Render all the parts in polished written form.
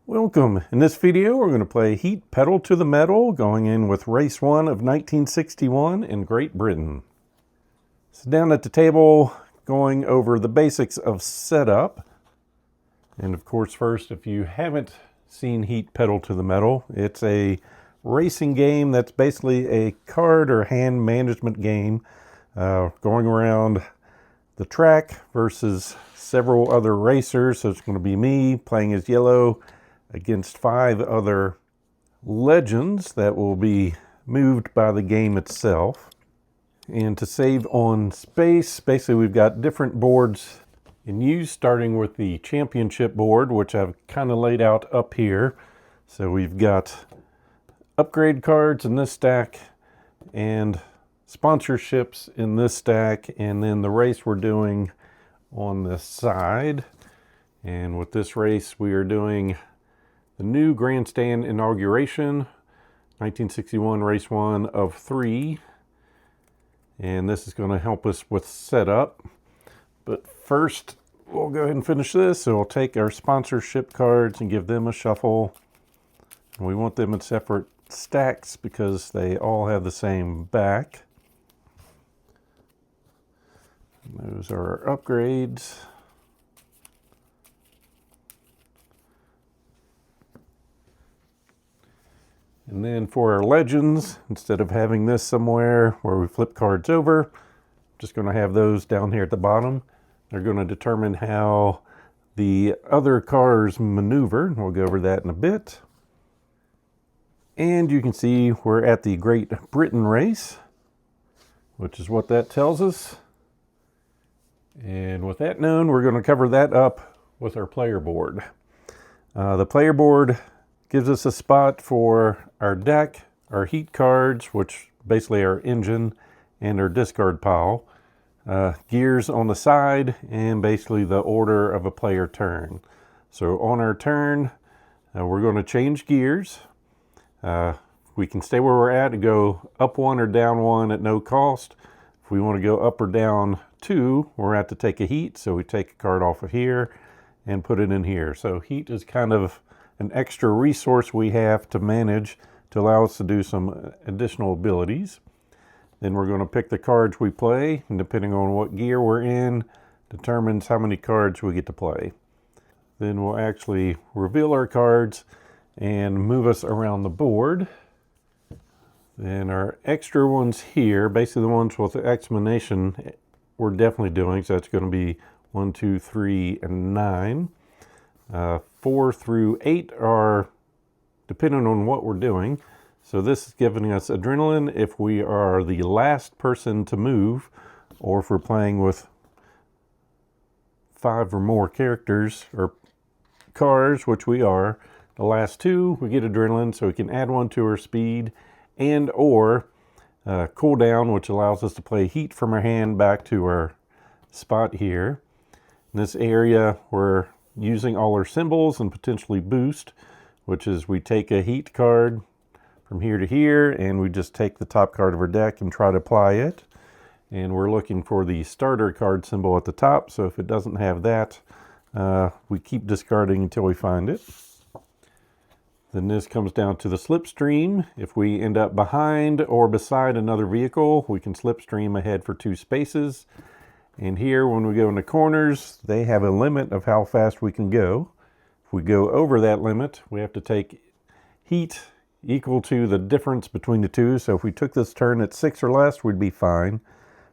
Welcome. In this video, we're going to play Heat Pedal to the Metal, going in with race 1 of 1961 in Great Britain. So down at the table, going over the basics of setup. And of course, first, if you haven't seen Heat Pedal to the Metal, it's a racing game that's basically a card or hand management game going around the track versus several other racers. So it's going to be me playing as yellow against 5 other legends that will be moved by the game itself. And to save on space, basically we've got different boards in use, starting with the championship board, which I've kind of laid out up here. So we've got upgrade cards in this stack and sponsorships in this stack, and then the race we're doing on this side. And with this race, we are doing the new grandstand inauguration, 1961 race 1 of 3. And this is going to help us with setup. But first, we'll go ahead and finish this. So we'll take our sponsorship cards and give them a shuffle. And we want them in separate stacks because they all have the same back. And those are our upgrades. And then for our legends, instead of having this somewhere where we flip cards over, just going to have those down here at the bottom. They're going to determine how the other cars maneuver. We'll go over that in a bit. And you can see we're at the Great Britain race, which is what that tells us. And with that known, we're going to cover that up with our player board. The player board gives us a spot for our deck, our heat cards, which basically our engine, and our discard pile. Gears on the side, and basically the order of a player turn. So on our turn, we're going to change gears. We can stay where we're at and go up 1 or down 1 at no cost. If we want to go up or down 2, we're at to take a heat. So we take a card off of here and put it in here. So heat is kind of an extra resource we have to manage to allow us to do some additional abilities. Then we're going to pick the cards we play, and depending on what gear we're in, determines how many cards we get to play. Then we'll actually reveal our cards and move us around the board. Then our extra ones here, basically the ones with the explanation, we're definitely doing, so that's going to be 1, 2, 3, and 9. 4 through 8 are depending on what we're doing. So this is giving us adrenaline if we are the last person to move, or if we're playing with 5 or more characters or cars, which we are. The last 2, we get adrenaline, so we can add 1 to our speed, and or cool down, which allows us to play heat from our hand back to our spot here. In this area, we're using all our symbols and potentially boost, which is we take a heat card from here to here, and we just take the top card of our deck and try to apply it. And we're looking for the starter card symbol at the top, so if it doesn't have that, we keep discarding until we find it. Then this comes down to the slipstream. If we end up behind or beside another vehicle, we can slipstream ahead for 2 spaces. And here, when we go into corners, they have a limit of how fast we can go. If we go over that limit, we have to take heat equal to the difference between the 2. So if we took this turn at 6 or less, we'd be fine.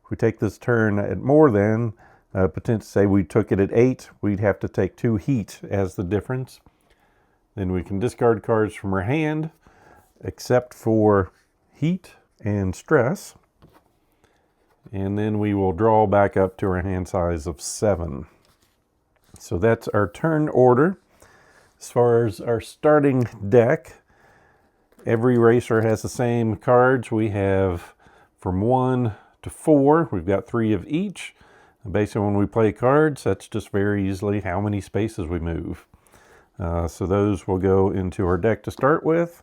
If we take this turn at more than, potentially say we took it at 8, we'd have to take 2 heat as the difference. Then we can discard cards from our hand, except for heat and stress. And then we will draw back up to our hand size of 7. So that's our turn order. As far as our starting deck, every racer has the same cards. We have from 1 to 4. We've got 3 of each. And basically, when we play cards, that's just very easily how many spaces we move. So those will go into our deck to start with.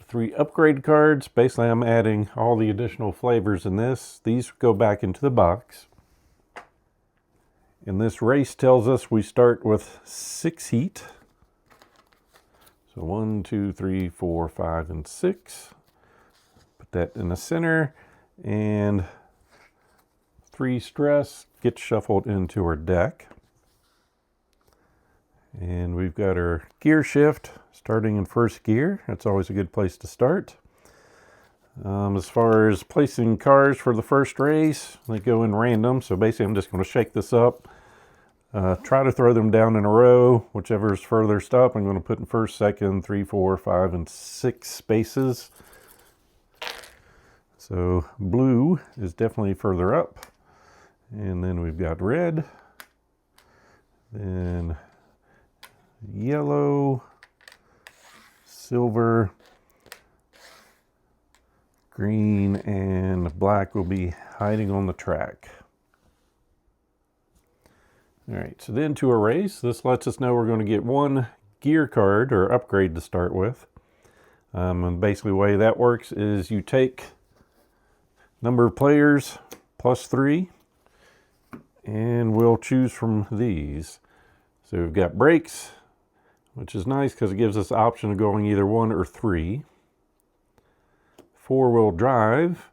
3 upgrade cards. Basically, I'm adding all the additional flavors in this. These go back into the box. And this race tells us we start with 6 heat. So 1, 2, 3, 4, 5, and 6. Put that in the center, and 3 stress gets shuffled into our deck. And we've got our gear shift starting in first gear. That's always a good place to start. As far as placing cards for the first race, they go in random. So basically I'm just going to shake this up. Try to throw them down in a row. Whichever is furthest up, I'm going to put in first, second, 3, 4, 5, and 6 spaces. So blue is definitely further up. And then we've got red. Then yellow, silver, green, and black will be hiding on the track. All right, so then to a race, this lets us know we're going to get 1 gear card or upgrade to start with. And basically the way that works is you take number of players plus 3, and we'll choose from these. So we've got brakes, which is nice because it gives us the option of going either 1 or 3. 4-wheel drive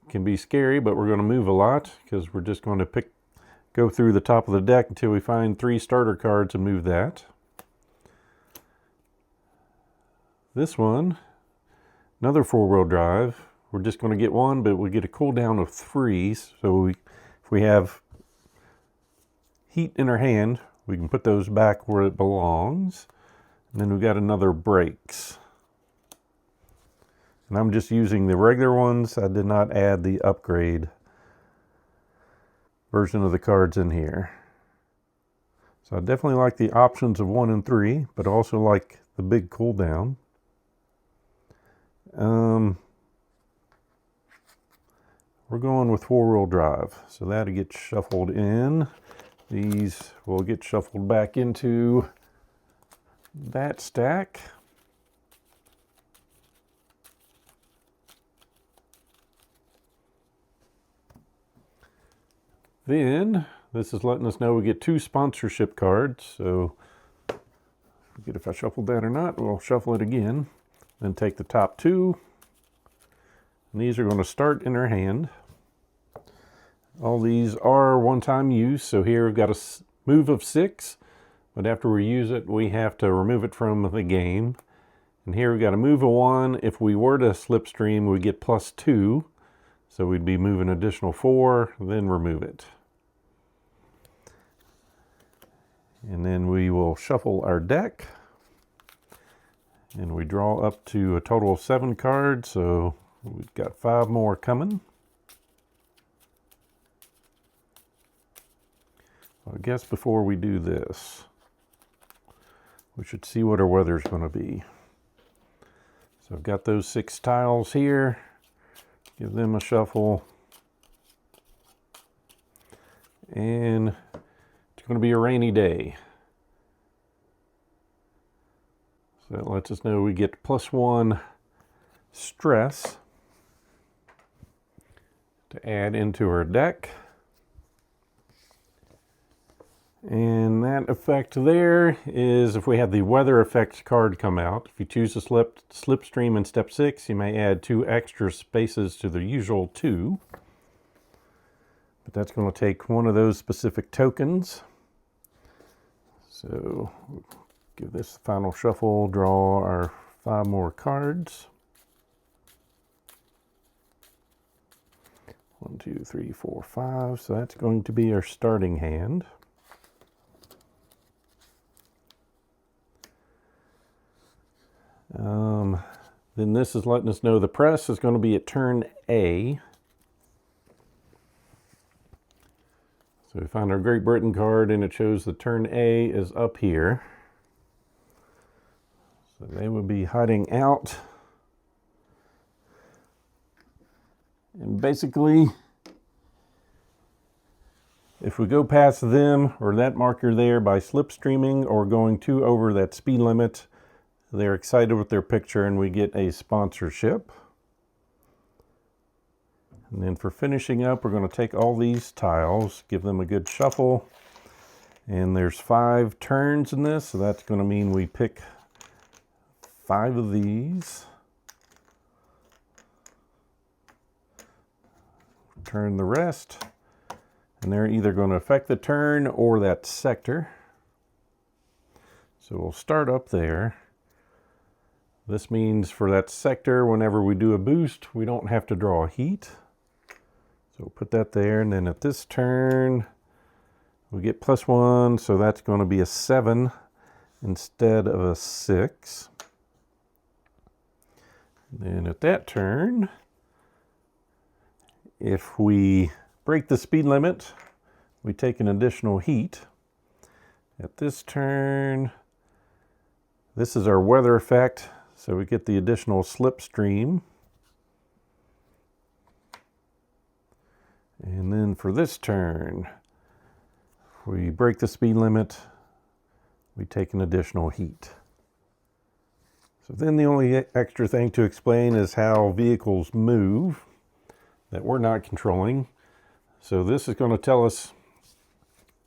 can be scary, but we're going to move a lot because we're just going to go through the top of the deck until we find 3 starter cards and move that. This one, another 4-wheel drive. We're just going to get 1, but we get a cooldown of 3. So if we have heat in our hand, we can put those back where it belongs. And then we've got another brakes. And I'm just using the regular ones. I did not add the upgrade version of the cards in here. So I definitely like the options of 1 and 3, but also like the big cooldown. We're going with 4-wheel drive, so that'll get shuffled in. These will get shuffled back into that stack. Then this is letting us know we get 2 sponsorship cards. So forget if I shuffled that or not. We'll shuffle it again. Then take the top 2. And these are going to start in our hand. All these are one-time use. So here we've got a move of 6. But after we use it, we have to remove it from the game. And here we've got a move of 1. If we were to slipstream, we get plus 2. So we'd be moving additional 4, then remove it. And then we will shuffle our deck. And we draw up to a total of 7 cards, so we've got 5 more coming. I guess before we do this, we should see what our weather's going to be. So I've got those 6 tiles here. Give them a shuffle. And it's going to be a rainy day. So that lets us know we get plus 1 stress to add into our deck. And that effect there is if we have the weather effect card come out. If you choose to slipstream in step 6, you may add 2 extra spaces to the usual 2. But that's going to take one of those specific tokens. So we'll give this the final shuffle, draw our 5 more cards. 1, 2, 3, 4, 5. So that's going to be our starting hand. Then this is letting us know the press is going to be at turn A. So we find our Great Britain card and it shows the turn A is up here. So they would be hiding out. And basically, if we go past them or that marker there by slipstreaming or going 2 over that speed limit, they're excited with their picture and we get a sponsorship. And then for finishing up, we're going to take all these tiles, give them a good shuffle. And there's 5 turns in this, so that's going to mean we pick 5 of these. Turn the rest, and they're either going to affect the turn or that sector. So we'll start up there. This means for that sector, whenever we do a boost, we don't have to draw a heat. So we'll put that there, and then at this turn, we get +1, so that's going to be a 7 instead of a 6. Then at that turn, if we break the speed limit, we take an additional heat. At this turn, this is our weather effect, so we get the additional slipstream. And then for this turn, if we break the speed limit, we take an additional heat. So then the only extra thing to explain is how vehicles move that we're not controlling. So this is going to tell us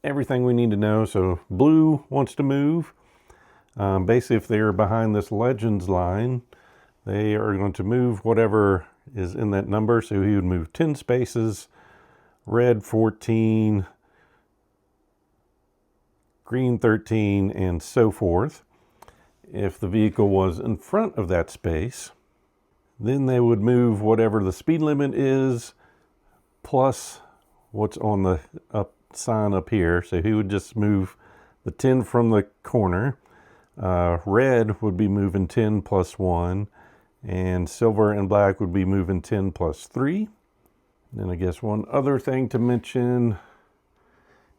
everything we need to know. So blue wants to move. Basically, if they're behind this legends line, they are going to move whatever is in that number. So he would move 10 spaces, red 14, green 13, and so forth. If the vehicle was in front of that space, then they would move whatever the speed limit is plus what's on the sign up here. So he would just move the 10 from the corner. Red would be moving 10 plus 1, and silver and black would be moving 10 plus 3. Then I guess one other thing to mention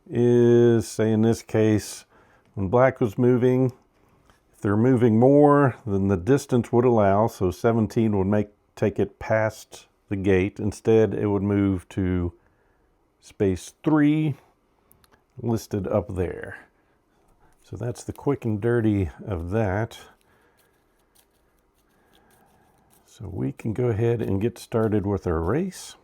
is, say in this case, when black was moving, if they're moving more than the distance would allow, so 17 would take it past the gate. Instead, it would move to space 3, listed up there. So that's the quick and dirty of that. So we can go ahead and get started with our race.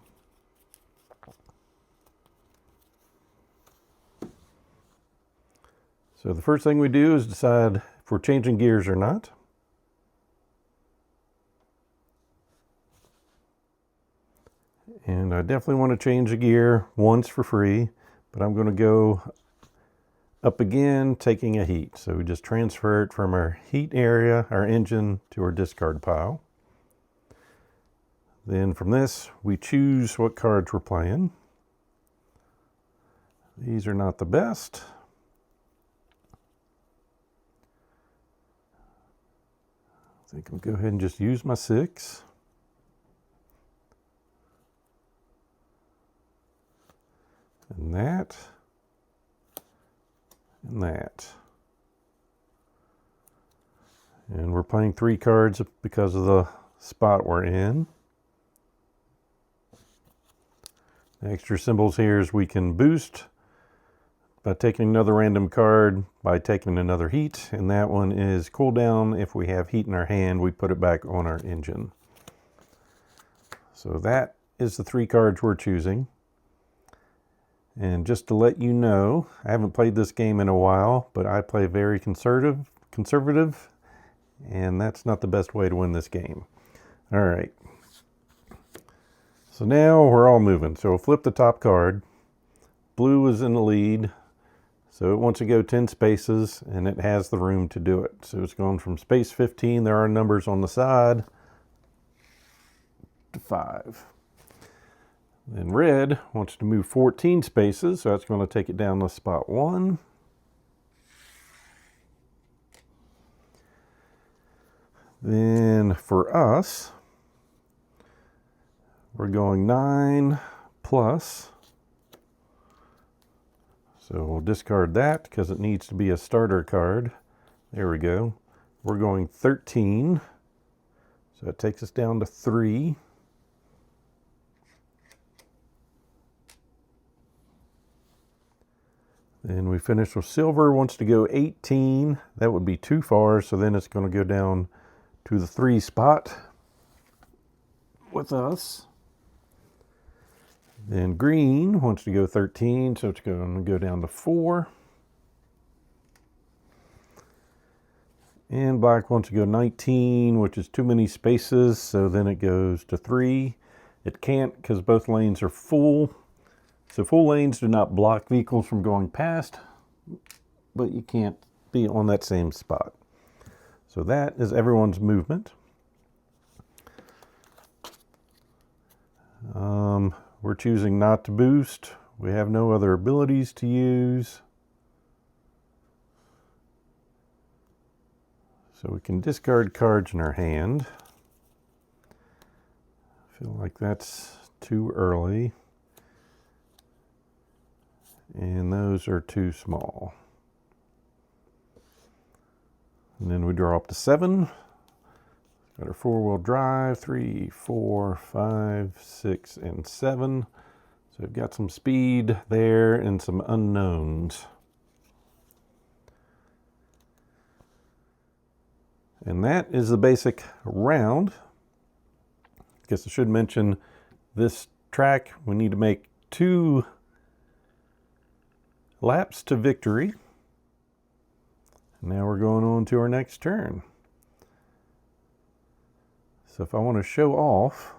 So the first thing we do is decide if we're changing gears or not. And I definitely want to change the gear once for free, but I'm going to go up again, taking a heat. So we just transfer it from our heat area, our engine, to our discard pile. Then from this, we choose what cards we're playing. These are not the best. I think I'll go ahead and just use my 6. And that. And that. And we're playing 3 cards because of the spot we're in. The extra symbols here is we can boost by taking another random card, by taking another heat, and that one is cooldown. If we have heat in our hand, we put it back on our engine. So that is the 3 cards we're choosing. And just to let you know, I haven't played this game in a while, but I play very conservative, and that's not the best way to win this game. All right. So now we're all moving. So we'll flip the top card. Blue is in the lead. So it wants to go 10 spaces, and it has the room to do it. So it's going from space 15, there are numbers on the side, to 5. Then red wants to move 14 spaces, so that's going to take it down to spot 1. Then for us, we're going 9 plus. So we'll discard that because it needs to be a starter card. There we go. We're going 13. So that takes us down to 3. Then we finish with silver, wants to go 18. That would be too far, so then it's going to go down to the 3 spot with us. Then green wants to go 13, so it's going to go down to 4. And black wants to go 19, which is too many spaces, so then it goes to 3. It can't because both lanes are full. So full lanes do not block vehicles from going past, but you can't be on that same spot. So that is everyone's movement. We're choosing not to boost. We have no other abilities to use. So we can discard cards in our hand. I feel like that's too early. And those are too small. And then we draw up to 7. Got our 4-wheel drive, 3, 4, 5, 6, and 7. So we've got some speed there and some unknowns. And that is the basic round. I guess I should mention this track, we need to make 2 laps to victory. Now we're going on to our next turn. So if I want to show off,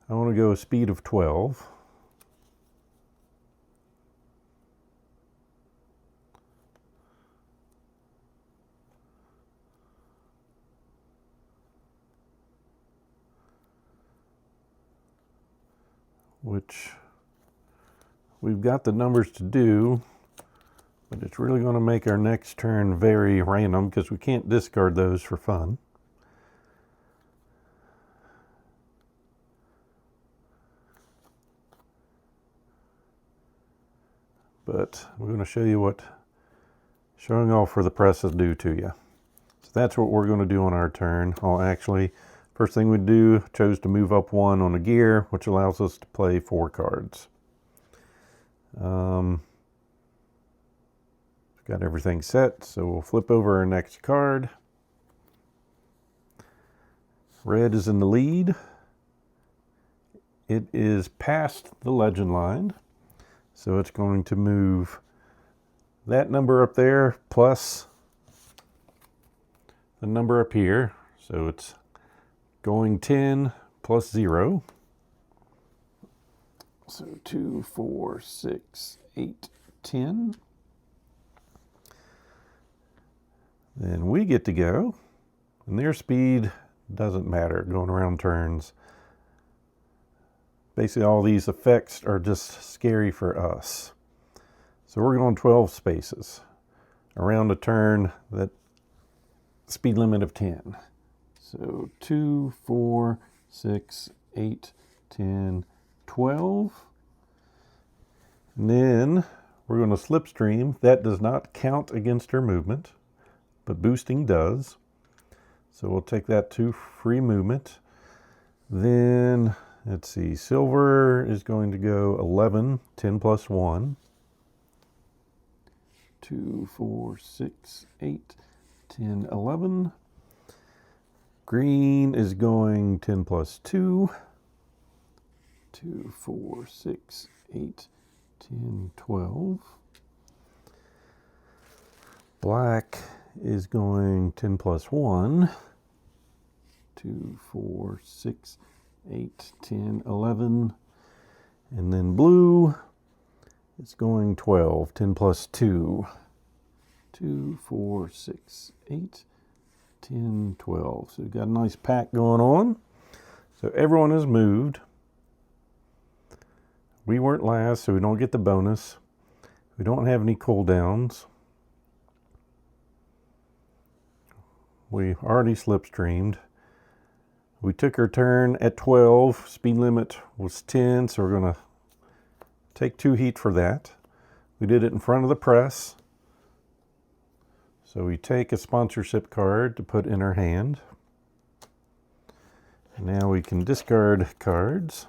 I want to go a speed of 12. Which we've got the numbers to do, but it's really going to make our next turn very random because we can't discard those for fun. But we're going to show you what showing off for the press is do to you. So that's what we're going to do on our turn. Oh, actually, first thing we do, chose to move up 1 on a gear, which allows us to play 4 cards. Got everything set, so we'll flip over our next card. Red is in the lead. It is past the legend line, so it's going to move that number up there plus the number up here. So it's going 10 plus 0. So 2, 4, 6, 8, 10. Then we get to go, and their speed doesn't matter going around turns. Basically all these effects are just scary for us. So we're going 12 spaces around a turn, that speed limit of 10. So 2, 4, 6, 8, 10, 12. And then we're going to slipstream. That does not count against our movement, but boosting does. So we'll take that to free movement. Then, let's see, silver is going to go 11, 10 plus 1. 2, 4, 6, 8, 10, 11. Green is going 10 plus 2. 2, 4, 6, 8, 10, 12. Black is going 10 plus 1. 2, 4, 6, 8, 10, 11. And then blue is going 12, 10 plus 2. 2, 4, 6, 8, 10, 12. So we've got a nice pack going on. So everyone is moved. We weren't last, so we don't get the bonus. We don't have any cooldowns. We already slipstreamed. We took our turn at 12. Speed limit was 10, so we're going to take 2 heat for that. We did it in front of the press. So we take a sponsorship card to put in our hand. Now we can discard cards.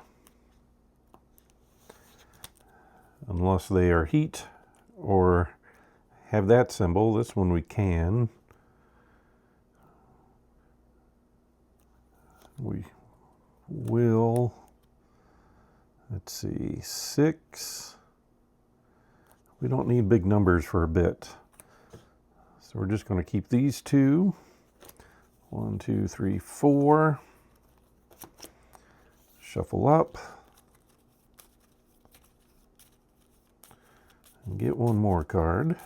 Unless they are heat or have that symbol. This one we can. We will, let's see, 6. We don't need big numbers for a bit. So So we're just going to keep these two. 1, 2, 3, 4. Shuffle up. And get one more card.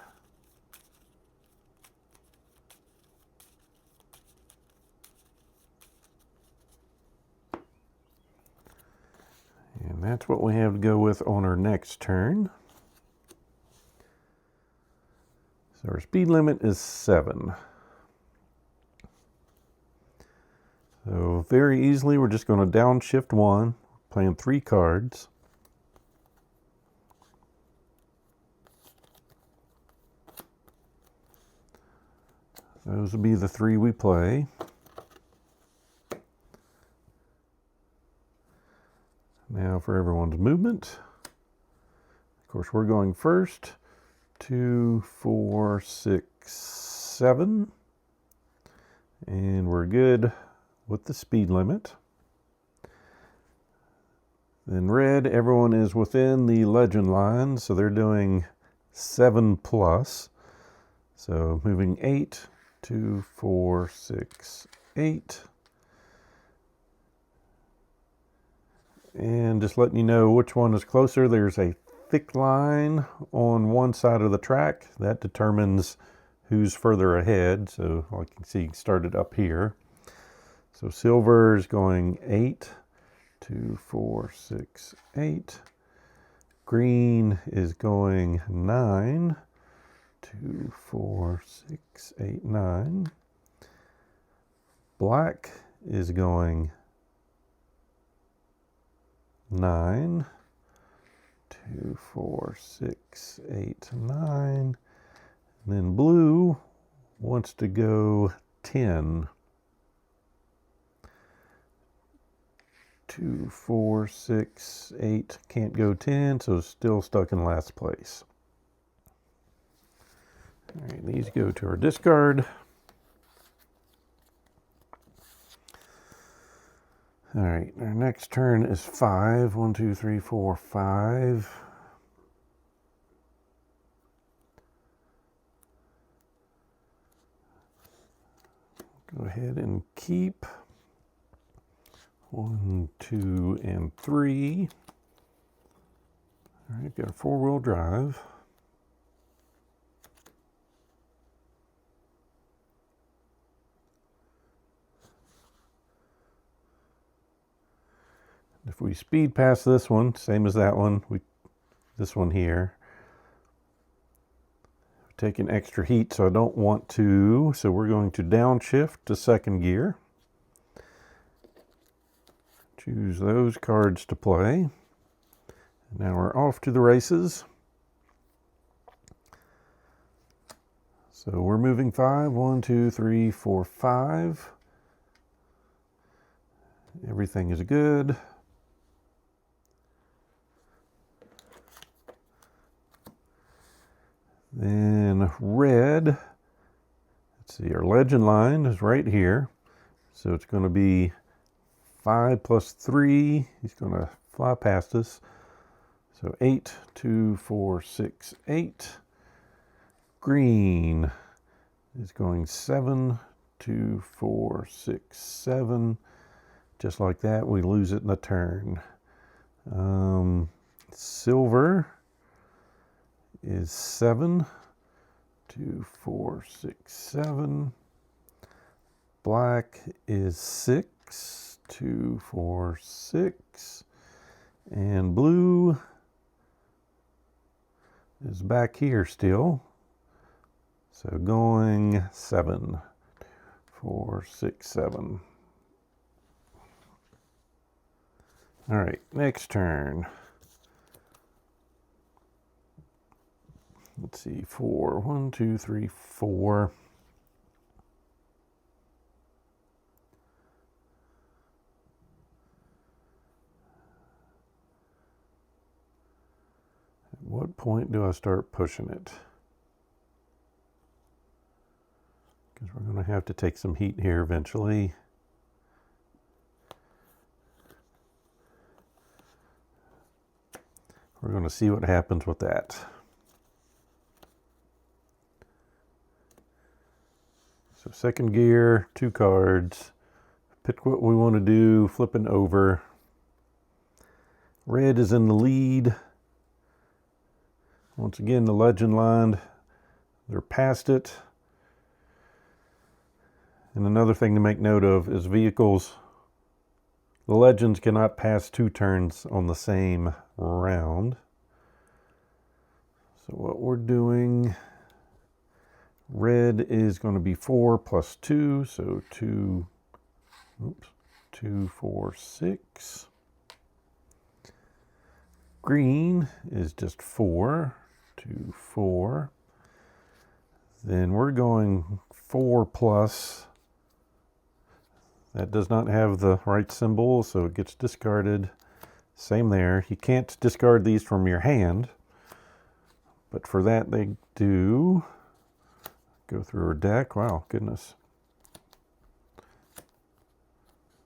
And that's what we have to go with on our next turn. So our speed limit is 7. So very easily, we're just going to downshift 1, playing 3 cards. Those will be the 3 we play. Now for everyone's movement. Of course, we're going first. 2, 4, 6, 7. And we're good with the speed limit. Then red, everyone is within the legend line, so they're doing 7 plus. So moving 8, 2, 4, 6, 8. And just letting you know which one is closer, there's a thick line on one side of the track. That determines who's further ahead. So like you can see, started up here. So silver is going 8, 2, 4, 6, 8. Green is going 9, 2, 4, 6, 8, 9. Black is going 9, 2, 4, 6, 8, 9. And then blue wants to go 10. 2, 4, 6, 8, can't go 10, so still stuck in last place. All right, these go to our discard. All right, our next turn is 5. 1, 2, 3, 4, 5. Go ahead and keep 1, 2, and 3. All right, got a 4-wheel drive. If we speed past this one, same as that one, this one here, taking extra heat, so I don't want to. So we're going to downshift to second gear. Choose those cards to play. And now we're off to the races. So we're moving 5. 1, 2, 3, 4, 5. Everything is good. Then red, let's see, our legend line is right here. So it's going to be 5 plus 3. He's going to fly past us. So 8, 2, 4, 6, 8. Green is going 7, 2, 4, 6, 7. Just like that, we lose it in a turn. Silver is 7, 2, 4, 6, 7. Black is 6, 2, 4, 6. And blue is back here still. So going 7, 4, 6, 7. All right, next turn. Let's see, 4. 1, 2, 3, 4. At what point do I start pushing it? Because we're going to have to take some heat here eventually. We're going to see what happens with that. So second gear, 2 cards. Pick what we want to do, flipping over. Red is in the lead. Once again, the legend line, they're past it. And another thing to make note of is vehicles. The legends cannot pass 2 turns on the same round. So what we're doing, red is going to be 4 plus 2, so 2, 4, 6. Green is just 4, 2, 4. Then we're going 4 plus. That does not have the right symbol, so it gets discarded. Same there. You can't discard these from your hand, but for that they do. Go through our deck. Wow, goodness.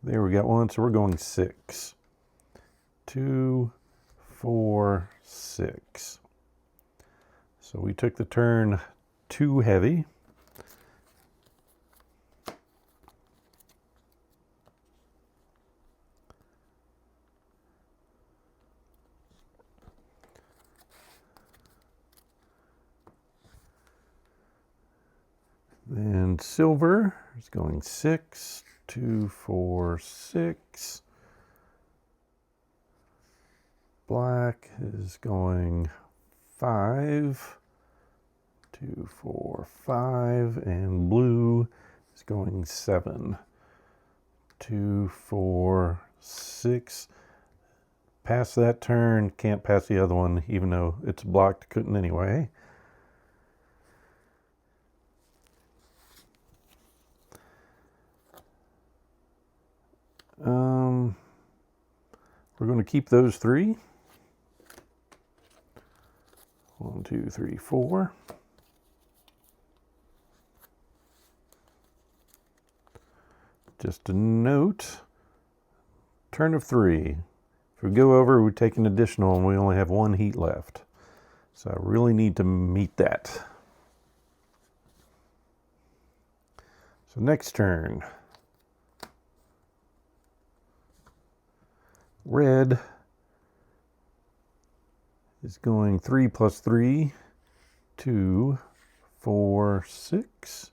There we got one, so we're going 6. 2, 4, 6. So we took the turn 2 heavy. Then silver is going 6, 2, 4, 6. Black is going 5, 2, 4, 5. And blue is going 7, 2, 4, 6. Pass that turn, can't pass the other one, even though it's blocked, couldn't anyway. We're going to keep those 3. 1, 2, 3, 4. Just a note, turn of 3. If we go over, we take an additional and we only have 1 heat left. So I really need to meet that. So next turn. Red is going 3 plus 3, 2, 4, 6.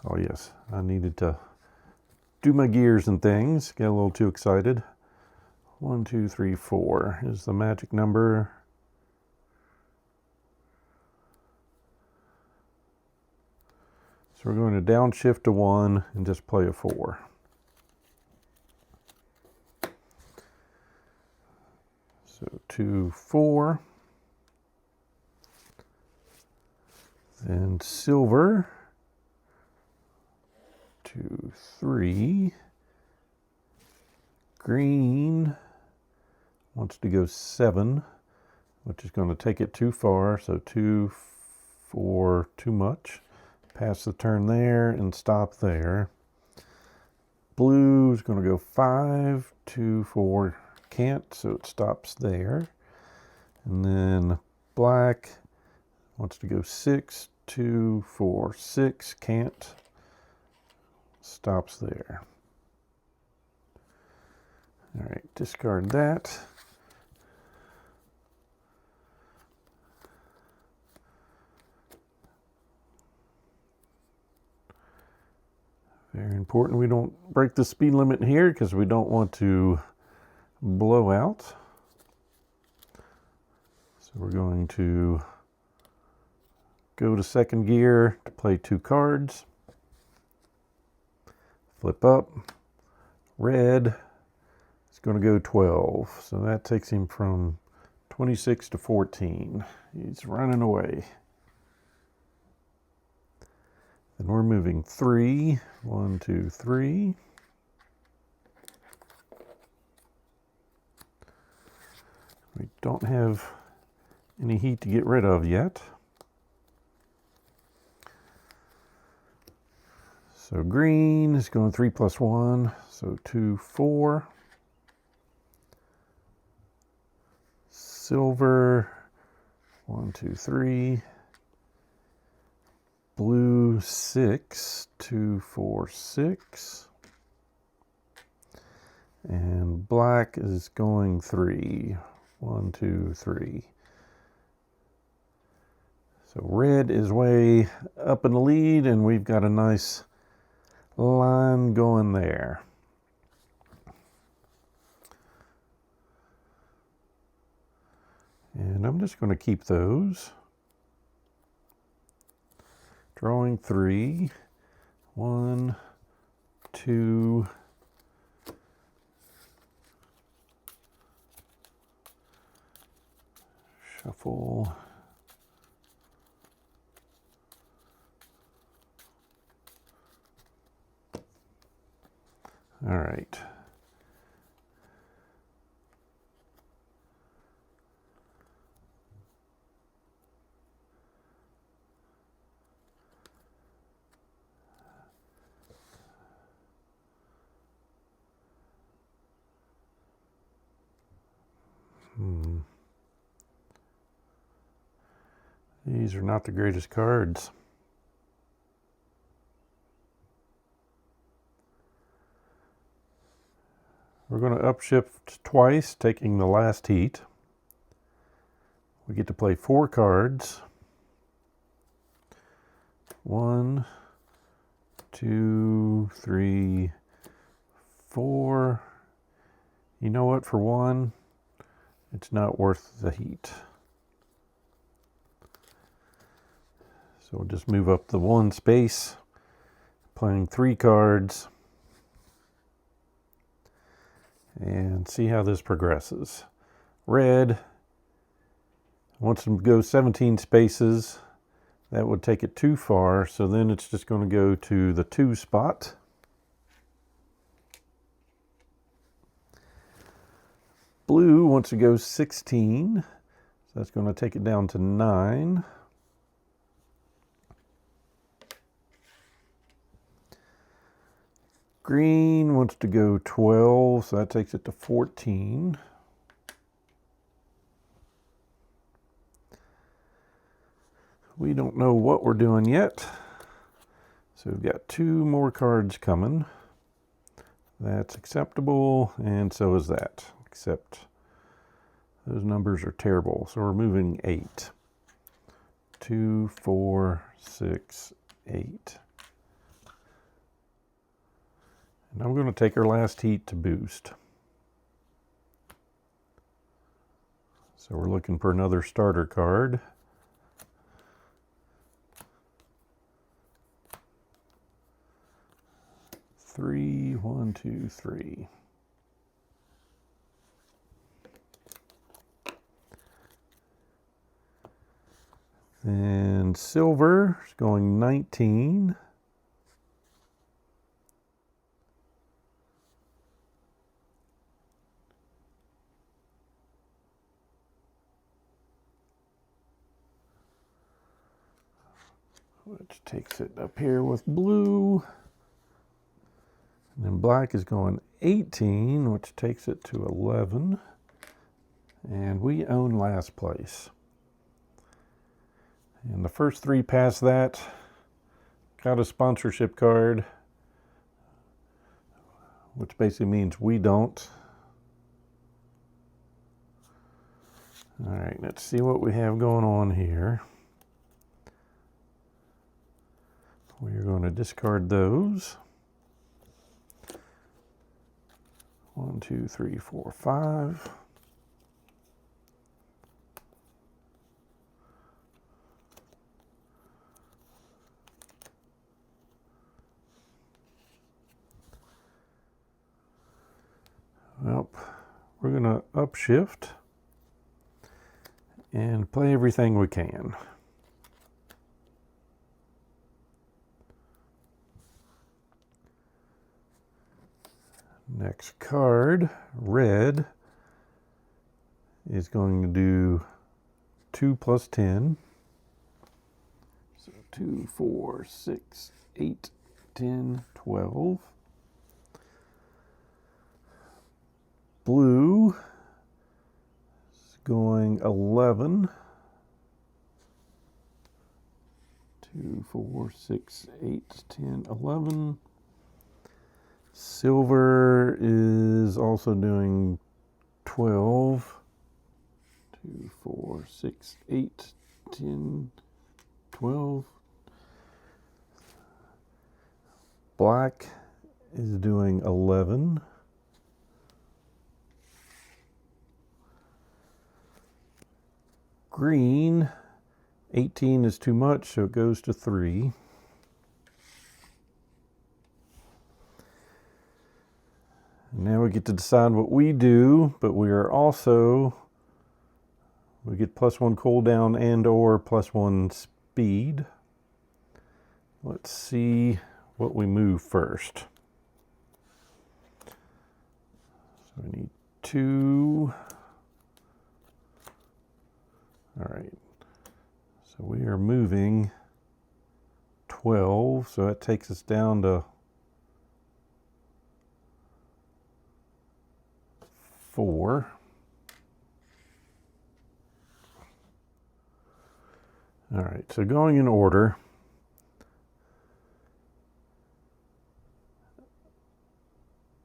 Oh yes, I needed to do my gears and things. Get a little too excited. 1, 2, 3, 4 is the magic number. So we're going to downshift to 1 and just play a 4. So 2, 4. Then silver. 2, 3. Green wants to go 7, which is going to take it too far. So 2, 4, too much. Pass the turn there and stop there. Blue is going to go 5, 2, 4. Can't, so it stops there. And then black wants to go 6, 2, 4, 6. Can't. Stops there. All right, discard that. Very important we don't break the speed limit here because we don't want to blow out. So we're going to go to second gear to play 2 cards. Flip up. Red is going to go 12. So that takes him from 26 to 14. He's running away. Then we're moving 3. 1, 2, 3. We don't have any heat to get rid of yet. So green is going 3 plus 1, so 2, 4. Silver, 1, 2, 3. blue 6, 2, 4, 6. And black is going 3. 1, 2, 3. So red is way up in the lead, and we've got a nice line going there. And I'm just going to keep those. Drawing 3. 1, 2. Shuffle. All right. These are not the greatest cards. We're going to upshift twice, taking the last heat. We get to play 4 cards. 1, 2, 3, 4. You know what, for 1, it's not worth the heat. So we'll just move up the 1 space, playing 3 cards, and see how this progresses. Red wants to go 17 spaces. That would take it too far, so then it's just going to go to the 2 spot. Blue wants to go 16, so that's going to take it down to 9. Green wants to go 12, so that takes it to 14. We don't know what we're doing yet. So we've got 2 more cards coming. That's acceptable, and so is that. Except those numbers are terrible. So we're moving 8. 2, 4, 6, 8. And I'm going to take our last heat to boost. So we're looking for another starter card. Three, 1, 2, 3. And silver is going 19. Which takes it up here with blue. And then black is going 18, which takes it to 11. And we own last place. And the first 3 past that got a sponsorship card, which basically means we don't. All right, let's see what we have going on here. We're going to discard those. 1, 2, 3, 4, 5. Well, we're going to upshift and play everything we can. Next card, red, is going to do 2 plus 10. So 2, 4, 6, 8, 10, 12. Blue is going 11. 2, 2, 4, 6, 8, 10, 11. Silver is also doing 12. 2, 4, 6, 8, 10, 12. Black is doing 11. Green, 18 is too much, so it goes to 3. Now we get to decide what we do, but we get +1 cooldown and or +1 speed. Let's see what we move first. So we need 2. All right. So we are moving 12, so that takes us down to 4. All right, so going in order,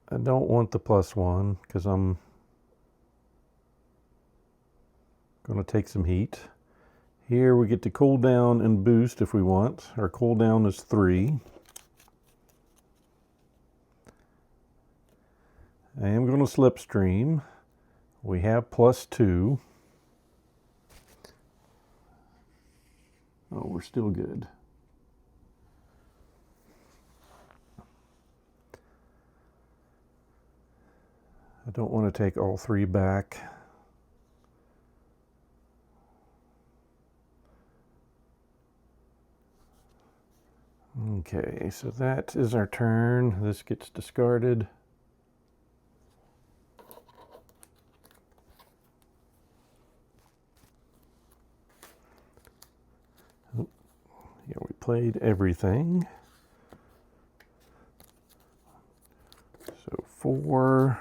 I don't want the +1 because I'm going to take some heat. Here we get to cool down and boost if we want. Our cooldown is 3. I am going to slipstream. We have +2. Oh, we're still good. I don't want to take all 3 back. Okay, so that is our turn. This gets discarded. Oh, yeah, we played everything. So 4.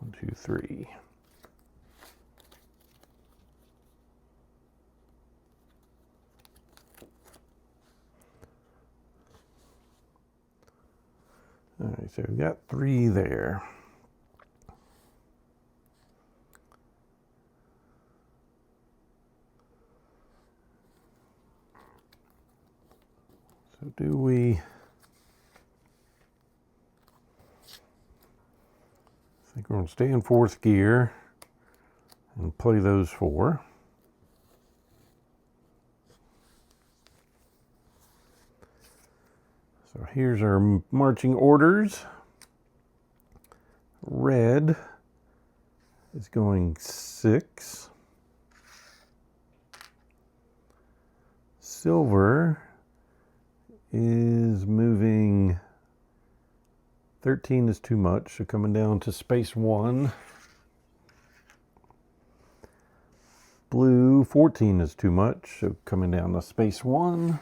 One, 2, 3. All right, so we've got 3 there. So do we... I think we're going to stay in 4th gear and play those 4. So here's our marching orders. Red is going 6. Silver is moving 13 is too much, so coming down to space 1. Blue, 14 is too much, so coming down to space 1.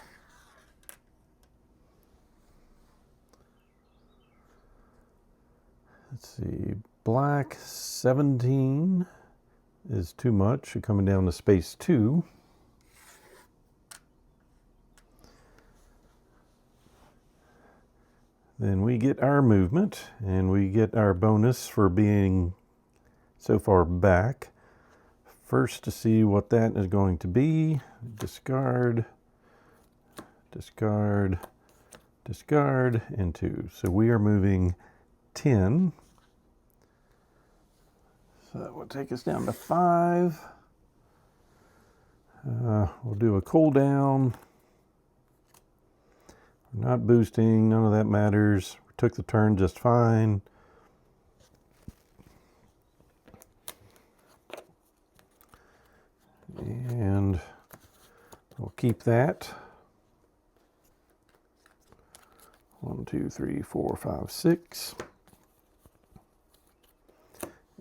Let's see, black, 17 is too much, so coming down to space 2. Then we get our movement, and we get our bonus for being so far back. First, to see what that is going to be, discard, discard, discard, and 2. So we are moving 10. So that will take us down to 5. We'll do a cooldown. We're not boosting, none of that matters. We took the turn just fine. And we'll keep that. 1, 2, 3, 4, 5, 6.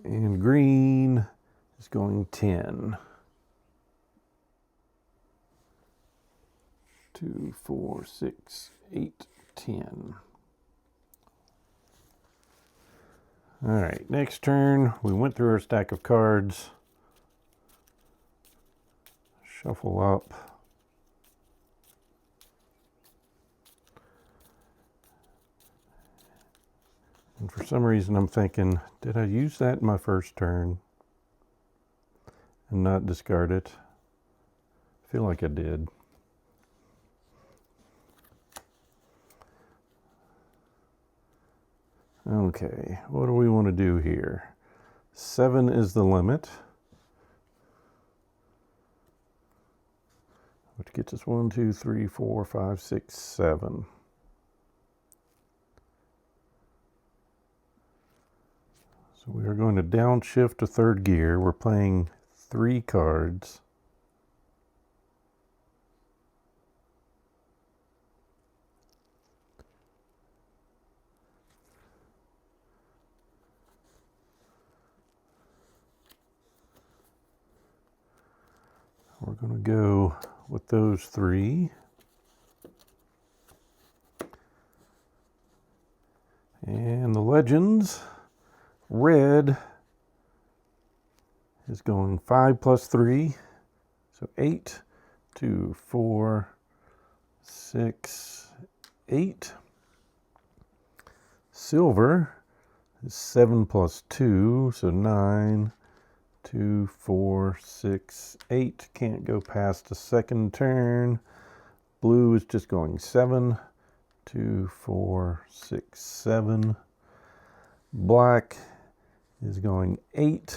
And green is going 10. 2, 4, 6, 8, 10. All right, next turn, we went through our stack of cards. Shuffle up. And for some reason I'm thinking, did I use that in my first turn and not discard it? I feel like I did. Okay, what do we want to do here? 7 is the limit, which gets us 1, 2, 3, 4, 5, 6, 7. So we are going to downshift to third gear. We're playing 3 cards. We're going to go with those 3. And the legends, red is going 5 plus 3, so 8, 2, 4, 6, 8. Silver is 7 plus 2, so 9, 2, 4, 6, 8. Can't go past the second turn. Blue is just going 7, 2, 4, 6, 7. Black is going 8,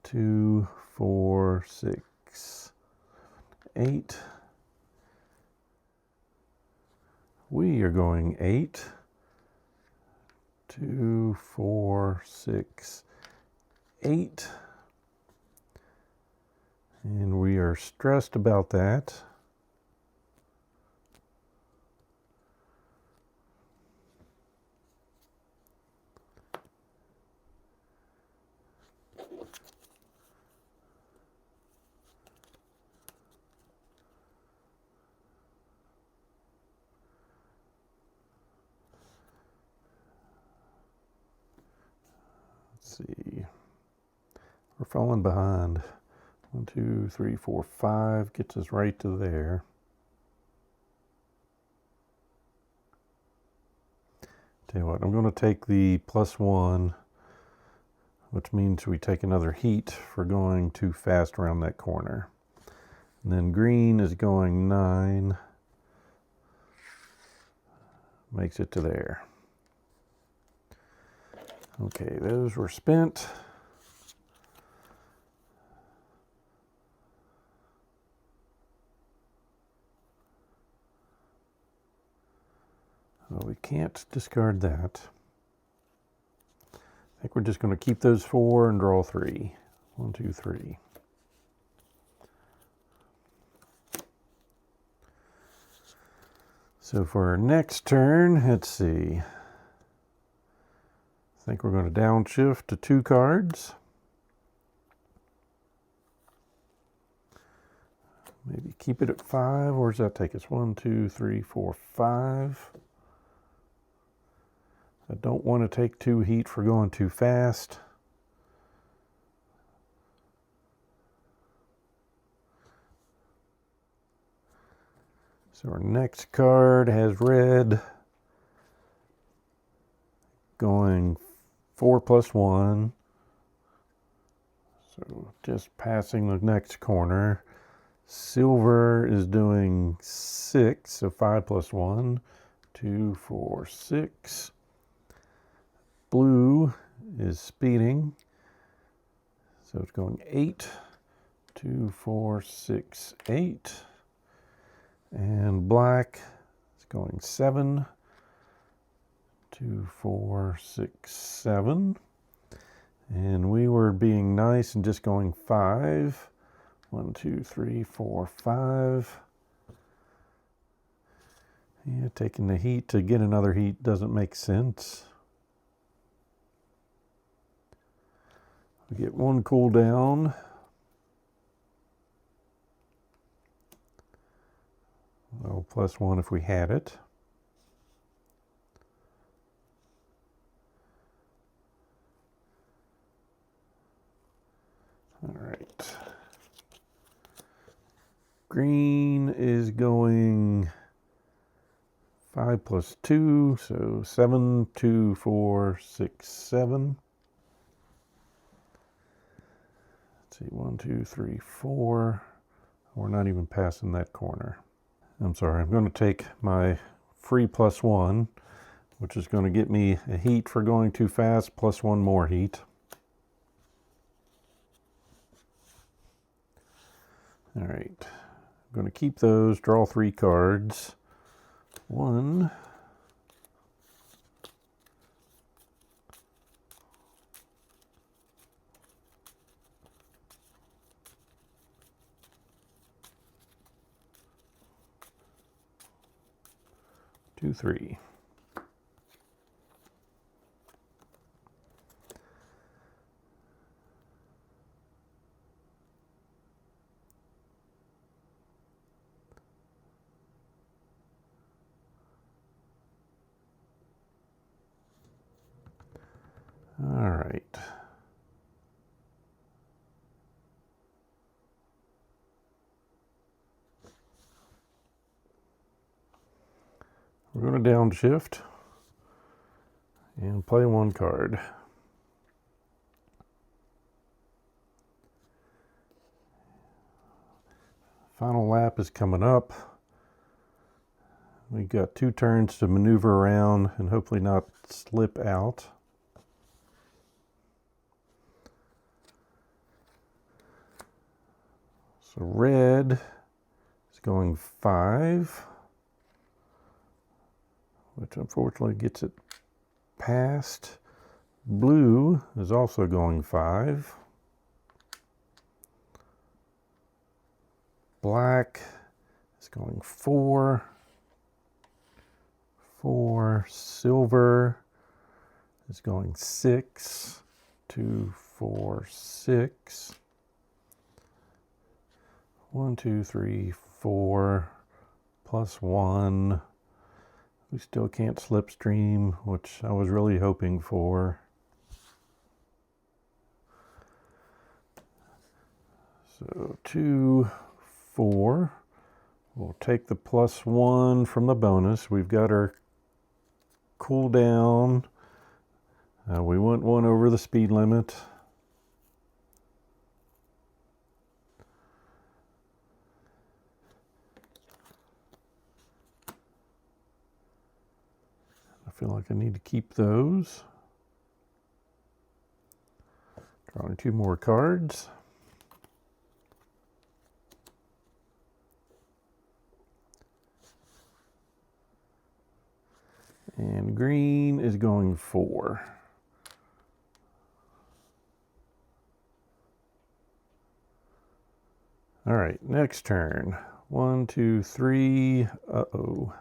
2, 4, 6, 8. We are going 8, 2, 4, 6, 8. And we are stressed about that. Let's see. We're falling behind. 1, 2, 3, 4, 5 gets us right to there. Tell you what, I'm going to take the +1, which means we take another heat for going too fast around that corner. And then green is going 9, makes it to there. Okay, those were spent. Well, we can't discard that. I think we're just going to keep those 4 and draw 3. 1, 2, 3. So for our next turn, let's see. I think we're going to downshift to 2 cards. Maybe keep it at 5. Where does that take us? 1, 2, 3, 4, 5. I don't want to take 2 heat for going too fast. So our next card has red going 4 plus 1. So just passing the next corner. Silver is doing 6, so 5 plus 1. 2, 4, 6. Blue is speeding, so it's going 8, 2, 4, 6, 8. And black is going 7, 2, 4, 6, 7. And we were being nice and just going 5. 1, 2, 3, 4, 5. Yeah, taking the heat to get another heat doesn't make sense. We get 1 cooldown. Well, +1 if we had it. All right. Green is going 5 plus 2, so 7, 2, 4, 6, 7. Let's see, 1, 2, 3, 4. We're not even passing that corner. I'm sorry, I'm going to take my free +1, which is going to get me a heat for going too fast, plus 1 more heat. All right, I'm going to keep those, draw 3 cards. 1, 2, 3. All right. We're going to downshift and play 1 card. Final lap is coming up. We've got 2 turns to maneuver around and hopefully not slip out. So red is going 5, which unfortunately gets it past. Blue is also going 5. Black is going 4. 4. Silver is going 6. 2, 4, 6. 1, 2, 3, 4, plus 1. We still can't slipstream, which I was really hoping for. So 2, 4. We'll take the +1 from the bonus. We've got our cooldown. We went 1 over the speed limit. I feel like I need to keep those. Drawing 2 more cards. And green is going 4. All right, next turn. 1, 2, 3. Uh-oh.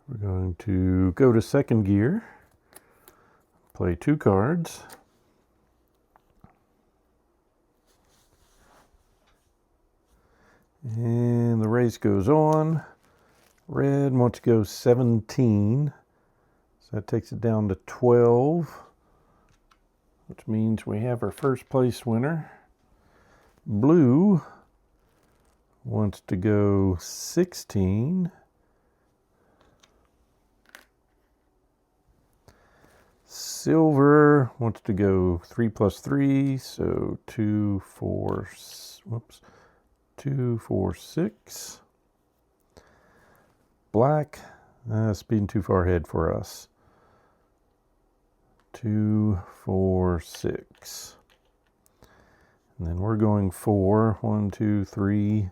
We're going to go to second gear, play 2 cards. And the race goes on. Red wants to go 17. So that takes it down to 12, which means we have our first place winner. Blue wants to go 16. Silver wants to go 3 plus 3, so 2, 4, whoops, 2, 4, 6. Black, speeding too far ahead for us. 2, 4, 6. And then we're going 4. 1, 2, 3,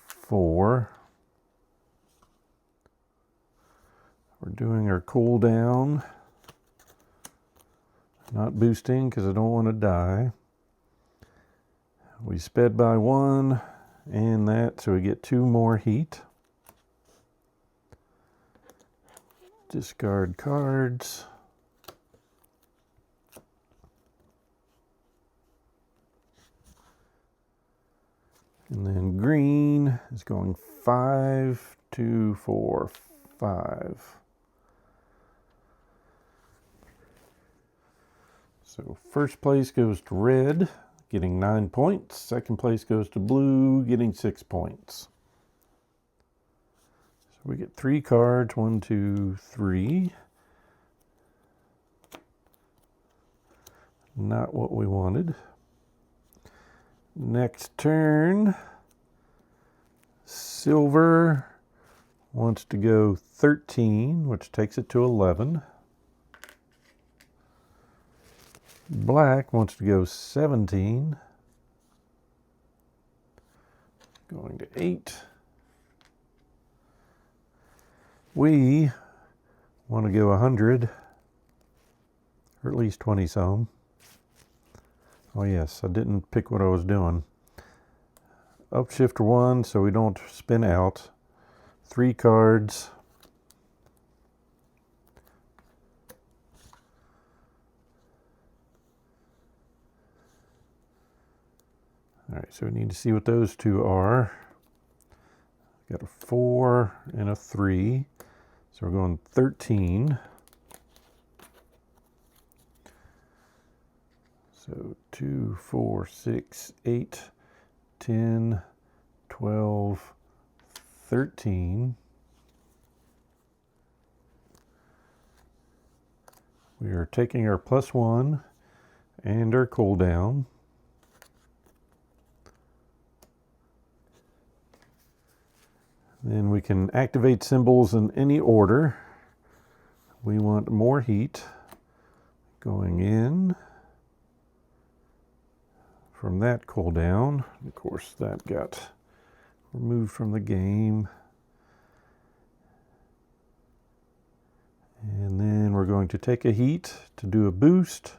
4. We're doing our cooldown. Not boosting because I don't want to die. We sped by 1 and that, so we get 2 more heat. Discard cards. And then green is going 5, 2, 4, 5. So first place goes to red, getting 9 points. Second place goes to blue, getting 6 points. So we get 3 cards, 1, 2, 3. Not what we wanted. Next turn, silver wants to go 13, which takes it to 11. Black wants to go 17, going to 8. We want to go 100, or at least 20 some. Oh yes, I didn't pick what I was doing. Upshifter 1 so we don't spin out. 3 cards. All right, so we need to see what those two are. Got a 4 and a 3. So we're going 13. So 2, 4, 6, 8, 10, 12, 13. We are taking our +1 and our cooldown. Then we can activate symbols in any order. We want more heat going in from that cooldown. Of course, that got removed from the game. And then we're going to take a heat to do a boost.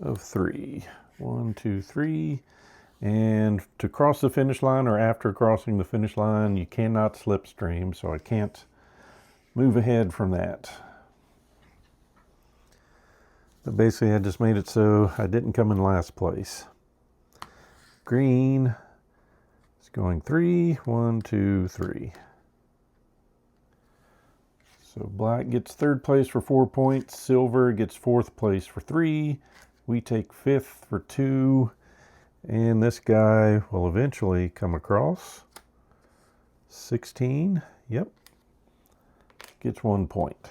Of 3. 1, 2, 3. And to cross the finish line, or after crossing the finish line, you cannot slipstream, so I can't move ahead from that. But basically I just made it so I didn't come in last place. Green is going 3. 1, 2, 3. So black gets 3rd place for 4 points. Silver gets 4th place for 3. We take 5th for 2. And this guy will eventually come across. 16. Yep. Gets 1 point.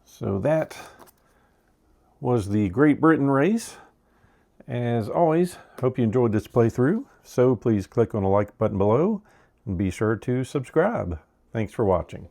So that was the Great Britain race. As always, hope you enjoyed this playthrough. So please click on the like button below and be sure to subscribe. Thanks for watching.